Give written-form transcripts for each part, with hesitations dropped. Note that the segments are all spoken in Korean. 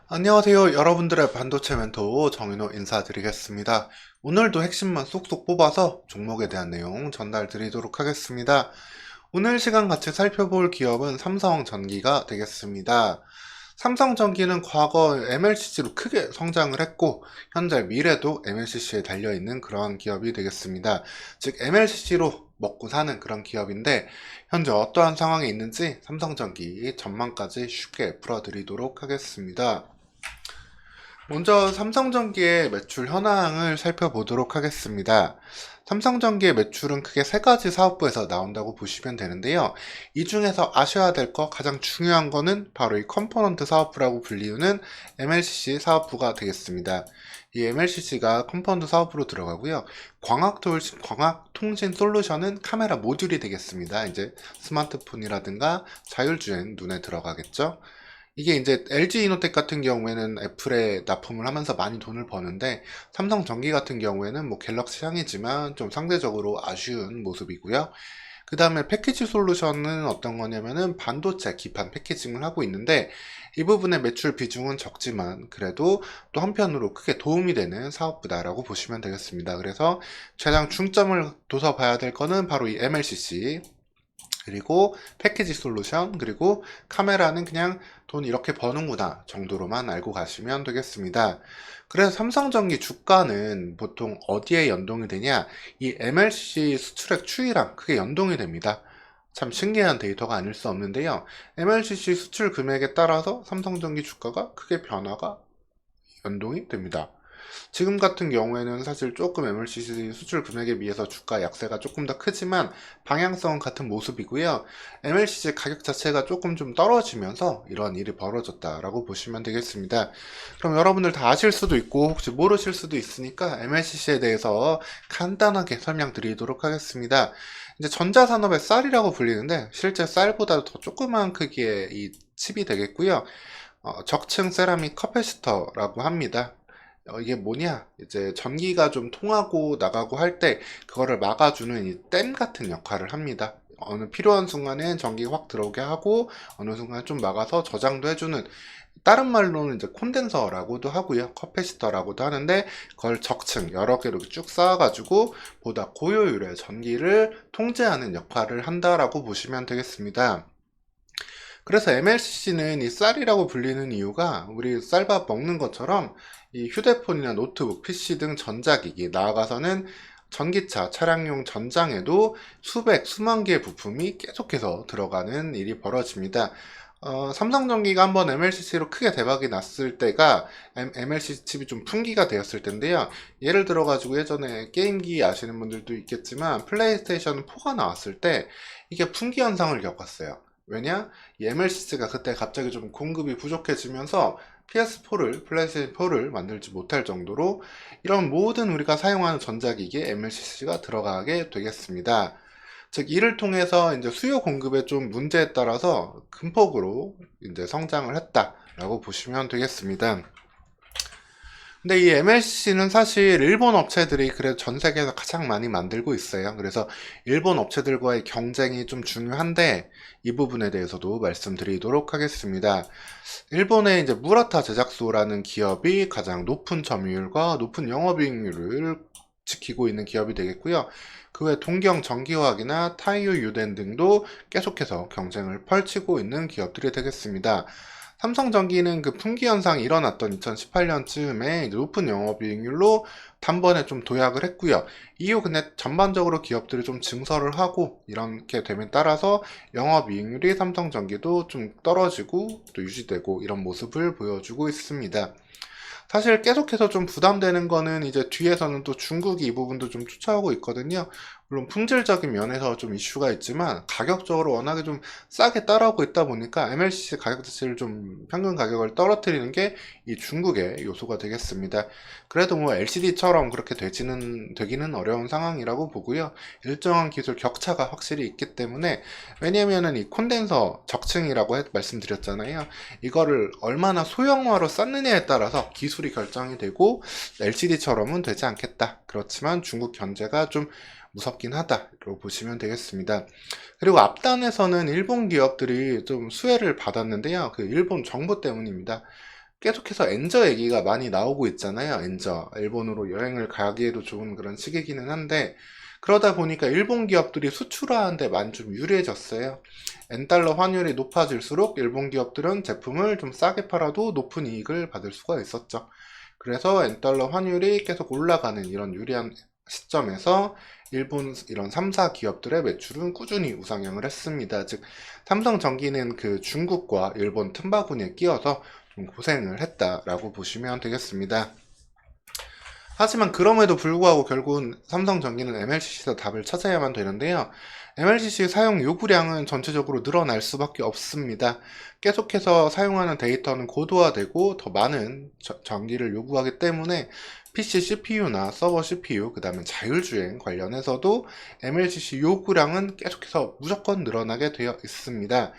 안녕하세요. 여러분들의 반도체 멘토 정인호 인사드리겠습니다. 오늘도 핵심만 쏙쏙 뽑아서 종목에 대한 내용 전달 드리도록 하겠습니다. 오늘 시간 같이 살펴볼 기업은 삼성전기가 되겠습니다. 삼성전기는 과거 MLCC로 크게 성장을 했고 현재 미래도 MLCC에 달려있는 그런 기업이 되겠습니다. 즉 MLCC로 먹고 사는 그런 기업인데 현재 어떠한 상황에 있는지 삼성전기 전망까지 쉽게 풀어드리도록 하겠습니다. 먼저 삼성전기의 매출 현황을 살펴보도록 하겠습니다. 삼성전기의 매출은 크게 세 가지 사업부에서 나온다고 보시면 되는데요. 이 중에서 아셔야 될 거 가장 중요한 거는 바로 이 컴포넌트 사업부라고 불리우는 MLCC 사업부가 되겠습니다. 이 MLCC가 컴포넌트 사업부로 들어가고요. 광학통신 솔루션은 카메라 모듈이 되겠습니다. 이제 스마트폰이라든가 자율주행 눈에 들어가겠죠. 이게 이제 LG이노텍 같은 경우에는 애플에 납품을 하면서 많이 돈을 버는데 삼성전기 같은 경우에는 뭐 갤럭시 향이지만 좀 상대적으로 아쉬운 모습이고요. 그 다음에 패키지 솔루션은 어떤 거냐면은 반도체 기판 패키징을 하고 있는데 이 부분의 매출 비중은 적지만 그래도 또 한편으로 크게 도움이 되는 사업부다라고 보시면 되겠습니다. 그래서 가장 중점을 둬서 봐야 될 거는 바로 이 MLCC 그리고 패키지 솔루션, 그리고 카메라는 그냥 돈 이렇게 버는구나 정도로만 알고 가시면 되겠습니다. 그래서 삼성전기 주가는 보통 어디에 연동이 되냐? 이 MLCC 수출액 추이랑 크게 연동이 됩니다. 참 신기한 데이터가 아닐 수 없는데요. MLCC 수출 금액에 따라서 삼성전기 주가가 크게 변화가 연동이 됩니다. 지금 같은 경우에는 사실 조금 MLCC 수출 금액에 비해서 주가 약세가 조금 더 크지만 방향성은 같은 모습이고요. MLCC 가격 자체가 조금 좀 떨어지면서 이런 일이 벌어졌다라고 보시면 되겠습니다. 그럼 여러분들 다 아실 수도 있고 혹시 모르실 수도 있으니까 MLCC에 대해서 간단하게 설명드리도록 하겠습니다. 이제 전자산업의 쌀이라고 불리는데 실제 쌀보다 더 조그마한 크기의 이 칩이 되겠고요. 적층 세라믹 커패시터라고 합니다. 이게 뭐냐? 이제 전기가 좀 통하고 나가고 할 때 그거를 막아주는 이 댐 같은 역할을 합니다. 어느 필요한 순간엔 전기가 확 들어오게 하고 어느 순간 좀 막아서 저장도 해주는 다른 말로는 이제 콘덴서라고도 하고요. 커패시터라고도 하는데 그걸 적층 여러 개로 쭉 쌓아가지고 보다 고효율의 전기를 통제하는 역할을 한다라고 보시면 되겠습니다. 그래서 MLCC는 이 쌀이라고 불리는 이유가 우리 쌀밥 먹는 것처럼 이 휴대폰이나 노트북, PC 등 전자기기, 나아가서는 전기차, 차량용 전장에도 수만 개의 부품이 계속해서 들어가는 일이 벌어집니다. 삼성전기가 한번 MLCC로 크게 대박이 났을 때가 MLCC 칩이 좀 풍기가 되었을 텐데요. 예를 들어가지고 예전에 게임기 아시는 분들도 있겠지만 플레이스테이션 4가 나왔을 때 이게 풍기 현상을 겪었어요. 왜냐? 이 MLCC가 그때 갑자기 좀 공급이 부족해지면서 PS4를, 플레이스테이션 4를 만들지 못할 정도로 이런 모든 우리가 사용하는 전자기기에 MLCC가 들어가게 되겠습니다. 즉, 이를 통해서 이제 수요 공급에 좀 문제에 따라서 큰 폭으로 이제 성장을 했다라고 보시면 되겠습니다. 근데 이 MLC는 사실 일본 업체들이 그래도 전 세계에서 가장 많이 만들고 있어요. 그래서 일본 업체들과의 경쟁이 좀 중요한데 이 부분에 대해서도 말씀드리도록 하겠습니다. 일본의 이제 무라타 제작소라는 기업이 가장 높은 점유율과 높은 영업이익률을 지키고 있는 기업이 되겠고요. 그 외 동경 전기화학이나 타이오 유덴 등도 계속해서 경쟁을 펼치고 있는 기업들이 되겠습니다. 삼성전기는 그 품귀 현상이 일어났던 2018년쯤에 높은 영업이익률로 단번에 좀 도약을 했고요. 이후 근데 전반적으로 기업들이 좀 증설을 하고 이렇게 됨에 따라서 영업이익률이 삼성전기도 좀 떨어지고 또 유지되고 이런 모습을 보여주고 있습니다. 사실 계속해서 좀 부담되는 거는 이제 뒤에서는 또 중국이 이 부분도 좀 쫓아오고 있거든요. 물론 품질적인 면에서 좀 이슈가 있지만 가격적으로 워낙에 좀 싸게 따라오고 있다 보니까 MLCC 가격 자체를 좀 평균 가격을 떨어뜨리는 게 이 중국의 요소가 되겠습니다. 그래도 뭐 LCD처럼 그렇게 되기는 어려운 상황이라고 보고요. 일정한 기술 격차가 확실히 있기 때문에 왜냐면은 이 콘덴서 적층이라고 말씀드렸잖아요. 이거를 얼마나 소형화로 쌓느냐에 따라서 기술이 결정이 되고 LCD처럼은 되지 않겠다. 그렇지만 중국 견제가 좀 무섭긴 하다로 보시면 되겠습니다. 그리고 앞단에서는 일본 기업들이 좀 수혜를 받았는데요. 그 일본 정부 때문입니다. 계속해서 엔저 얘기가 많이 나오고 있잖아요. 엔저. 일본으로 여행을 가기에도 좋은 그런 시기기는 한데, 그러다 보니까 일본 기업들이 수출하는데 많이 좀 유리해졌어요. 엔달러 환율이 높아질수록 일본 기업들은 제품을 좀 싸게 팔아도 높은 이익을 받을 수가 있었죠. 그래서 엔달러 환율이 계속 올라가는 이런 유리한 시점에서 일본 이런 3사 기업들의 매출은 꾸준히 우상향을 했습니다. 즉, 삼성전기는 그 중국과 일본 틈바구니에 끼어서 좀 고생을 했다라고 보시면 되겠습니다. 하지만 그럼에도 불구하고 결국은 삼성전기는 MLCC에서 답을 찾아야만 되는데요. MLCC 사용 요구량은 전체적으로 늘어날 수밖에 없습니다. 계속해서 사용하는 데이터는 고도화되고 더 많은 전기를 요구하기 때문에 PC CPU나 서버 CPU, 그 다음에 자율주행 관련해서도 MLCC 요구량은 계속해서 무조건 늘어나게 되어 있습니다.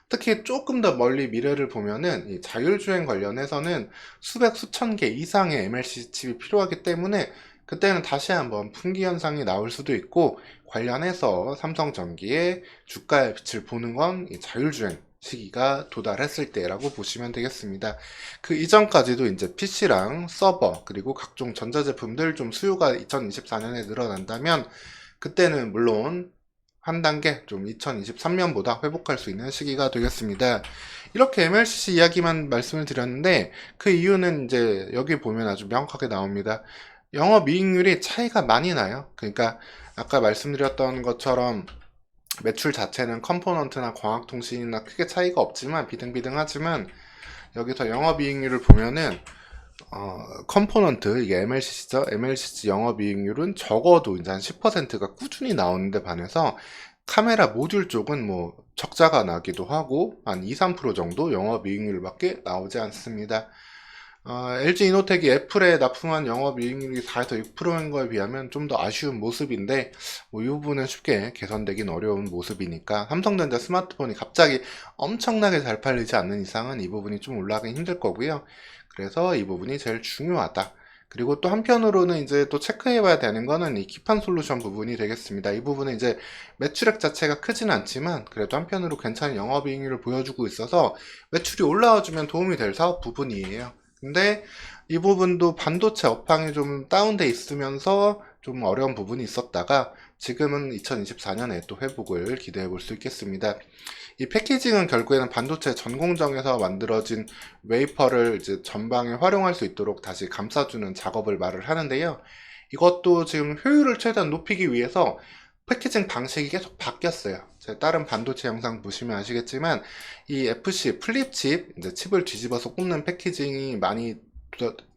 특히 조금 더 멀리 미래를 보면은 이 자율주행 관련해서는 수백 수천 개 이상의 MLCC 칩이 필요하기 때문에 그때는 다시 한번 품귀 현상이 나올 수도 있고, 관련해서 삼성전기의 주가의 빛을 보는 건 이 자율주행 시기가 도달했을 때라고 보시면 되겠습니다. 그 이전까지도 이제 PC랑 서버 그리고 각종 전자제품들 좀 수요가 2024년에 늘어난다면, 그때는 물론 한 단계 좀 2023년보다 회복할 수 있는 시기가 되겠습니다. 이렇게 MLCC 이야기만 말씀을 드렸는데, 그 이유는 이제 여기 보면 아주 명확하게 나옵니다. 영업이익률이 차이가 많이 나요. 그러니까 아까 말씀드렸던 것처럼 매출 자체는 컴포넌트나 광학통신이나 크게 차이가 없지만 비등비등하지만, 여기서 영업이익률을 보면은 컴포넌트, 이게 MLCC죠. MLCC 영업이익률은 적어도 이제 한 10%가 꾸준히 나오는데 반해서 카메라 모듈 쪽은 뭐 적자가 나기도 하고 한 2, 3% 정도 영업이익률밖에 나오지 않습니다. LG 이노텍이 애플에 납품한 영업이익률이 4에서 6%인 거에 비하면 좀 더 아쉬운 모습인데, 뭐 이 부분은 쉽게 개선되긴 어려운 모습이니까, 삼성전자 스마트폰이 갑자기 엄청나게 잘 팔리지 않는 이상은 이 부분이 좀 올라가기 힘들 거고요. 그래서 이 부분이 제일 중요하다. 그리고 또 한편으로는 이제 또 체크해봐야 되는 거는 이 기판 솔루션 부분이 되겠습니다. 이 부분은 이제 매출액 자체가 크진 않지만 그래도 한편으로 괜찮은 영업이익률을 보여주고 있어서 매출이 올라와주면 도움이 될 사업 부분이에요. 근데 이 부분도 반도체 업황이 좀 다운돼 있으면서 좀 어려운 부분이 있었다가, 지금은 2024년에 또 회복을 기대해 볼 수 있겠습니다. 이 패키징은 결국에는 반도체 전공정에서 만들어진 웨이퍼를 이제 전방에 활용할 수 있도록 다시 감싸주는 작업을 말을 하는데요. 이것도 지금 효율을 최대한 높이기 위해서 패키징 방식이 계속 바뀌었어요. 제가 다른 반도체 영상 보시면 아시겠지만 이 FC 플립칩, 이제 칩을 뒤집어서 꼽는 패키징이 많이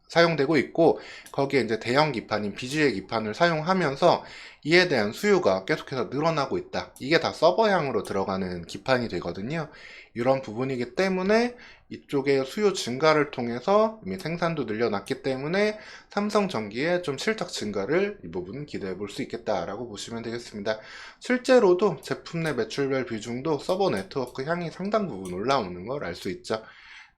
사용되고 있고, 거기에 이제 대형 기판인 BGA 기판을 사용하면서 이에 대한 수요가 계속해서 늘어나고 있다. 이게 다 서버향으로 들어가는 기판이 되거든요. 이런 부분이기 때문에 이쪽의 수요 증가를 통해서 이미 생산도 늘려놨기 때문에 삼성전기의 좀 실적 증가를 이 부분 기대해 볼 수 있겠다라고 보시면 되겠습니다. 실제로도 제품 내 매출별 비중도 서버 네트워크 향이 상당 부분 올라오는 걸 알 수 있죠.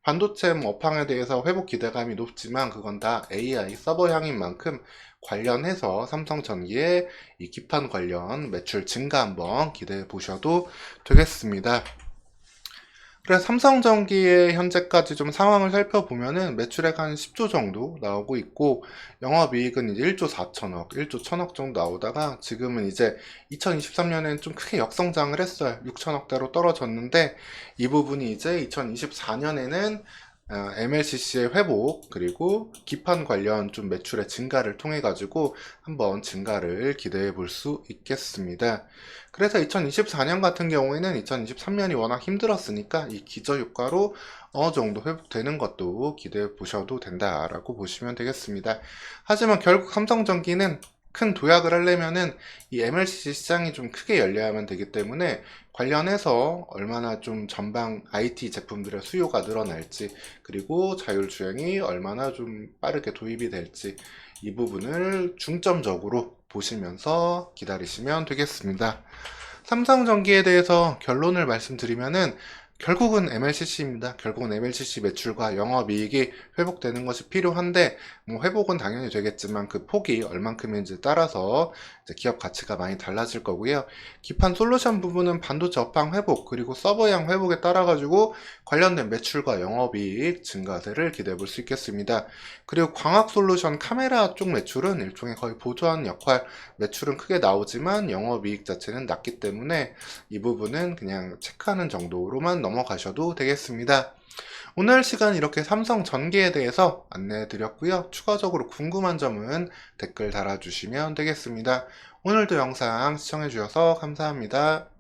반도체 업황에 대해서 회복 기대감이 높지만 그건 다 AI 서버향인 만큼 관련해서 삼성전기의 이 기판 관련 매출 증가 한번 기대해 보셔도 되겠습니다. 그래서 삼성전기의 현재까지 좀 상황을 살펴보면은 매출액 한 10조 정도 나오고 있고, 영업이익은 이제 1조 4천억, 1조 1천억 정도 나오다가 지금은 이제 2023년에는 좀 크게 역성장을 했어요. 6천억대로 떨어졌는데, 이 부분이 이제 2024년에는 MLCC의 회복 그리고 기판 관련 좀 매출의 증가를 통해 가지고 한번 증가를 기대해 볼 수 있겠습니다. 그래서 2024년 같은 경우에는 2023년이 워낙 힘들었으니까 이 기저효과로 어느 정도 회복되는 것도 기대해 보셔도 된다라고 보시면 되겠습니다. 하지만 결국 삼성전기는 큰 도약을 하려면은 이 MLCC 시장이 좀 크게 열려야만 되기 때문에, 관련해서 얼마나 좀 전방 IT 제품들의 수요가 늘어날지, 그리고 자율주행이 얼마나 좀 빠르게 도입이 될지, 이 부분을 중점적으로 보시면서 기다리시면 되겠습니다. 삼성전기에 대해서 결론을 말씀드리면은, 결국은 MLCC입니다. 결국은 MLCC 매출과 영업이익이 회복되는 것이 필요한데, 뭐 회복은 당연히 되겠지만 그 폭이 얼만큼인지 따라서 이제 기업 가치가 많이 달라질 거고요. 기판 솔루션 부분은 반도체 업황 회복 그리고 서버양 회복에 따라 가지고 관련된 매출과 영업이익 증가세를 기대해 볼 수 있겠습니다. 그리고 광학 솔루션 카메라 쪽 매출은 일종의 거의 보조하는 역할, 매출은 크게 나오지만 영업이익 자체는 낮기 때문에 이 부분은 그냥 체크하는 정도로만 넘어가셔도 되겠습니다. 오늘 시간 이렇게 삼성 전기에 대해서 안내해 드렸고요. 추가적으로 궁금한 점은 댓글 달아주시면 되겠습니다. 오늘도 영상 시청해 주셔서 감사합니다.